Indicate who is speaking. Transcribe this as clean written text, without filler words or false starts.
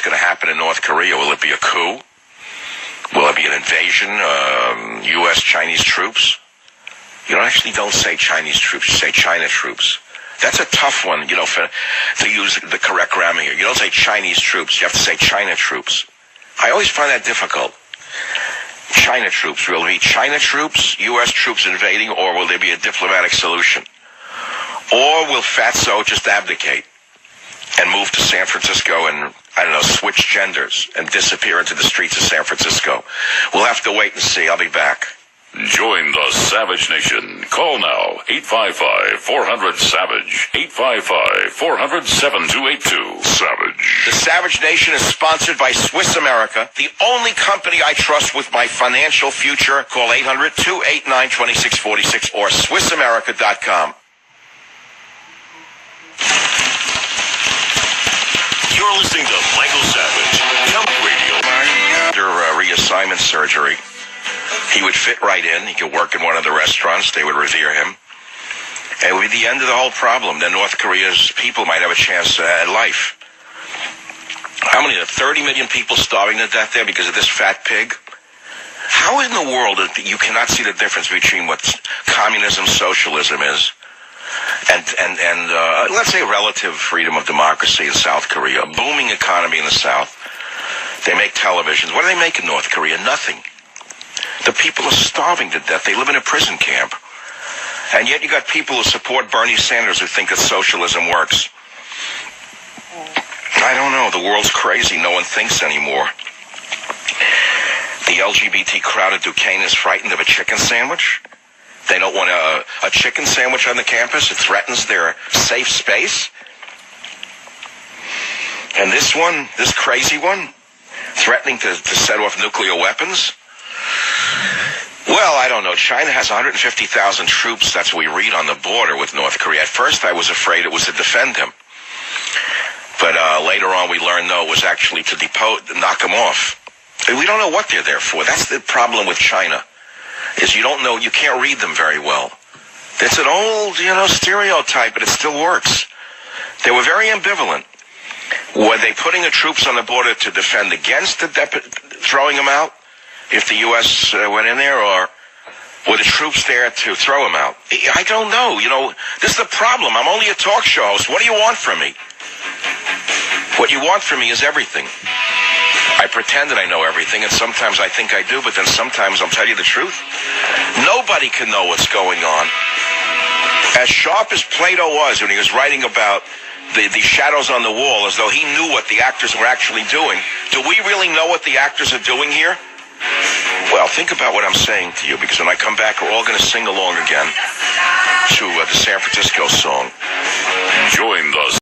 Speaker 1: what's going to happen in North Korea. Will it be a coup? Will it be an invasion? U.S.-Chinese troops? You don't say Chinese troops. You say China troops. That's a tough one, to use the correct grammar here. You don't say Chinese troops. You have to say China troops. I always find that difficult. China troops. Will it be China troops, U.S. troops invading, or will there be a diplomatic solution? Or will Fatso just abdicate and move to San Francisco and, switch genders and disappear into the streets of San Francisco? We'll have to wait and see. I'll be back.
Speaker 2: Join the Savage Nation. Call now, 855-400-SAVAGE, 855-400-7282. Savage.
Speaker 1: The Savage Nation is sponsored by Swiss America, the only company I trust with my financial future. Call 800-289-2646 or SwissAmerica.com.
Speaker 2: You're listening to Michael Savage, Talk Radio.
Speaker 1: After reassignment surgery, he would fit right in. He could work in one of the restaurants. They would revere him. And it would be the end of the whole problem. Then North Korea's people might have a chance at life. How many? 30 million people starving to death there because of this fat pig? How in the world you cannot see the difference between what communism, socialism is, and let's say relative freedom of democracy in South Korea, a booming economy in the South. They make televisions. What do they make in North Korea? Nothing. The people are starving to death. They live in a prison camp. And yet you got people who support Bernie Sanders who think that socialism works. I don't know. The world's crazy. No one thinks anymore. The LGBT crowd at Duquesne is frightened of a chicken sandwich. They don't want a chicken sandwich on the campus. It threatens their safe space. And this crazy one, threatening to set off nuclear weapons. Well, I don't know. China has 150,000 troops. That's what we read on the border with North Korea. At first, I was afraid it was to defend him. But later on, we learned, no, it was actually to knock him off. And we don't know what they're there for. That's the problem with China, is you don't know, you can't read them very well. It's an old, stereotype, but it still works. They were very ambivalent. Were they putting the troops on the border to defend against throwing them out? If the U.S. went in there, or were the troops there to throw him out? I don't know. This is the problem. I'm only a talk show host. What do you want from me? What you want from me is everything. I pretend that I know everything, and sometimes I think I do, but then sometimes I'll tell you the truth. Nobody can know what's going on. As sharp as Plato was when he was writing about the shadows on the wall, as though he knew what the actors were actually doing, do we really know what the actors are doing here? Well, think about what I'm saying to you, because when I come back, we're all going to sing along again to the San Francisco song.
Speaker 2: Join the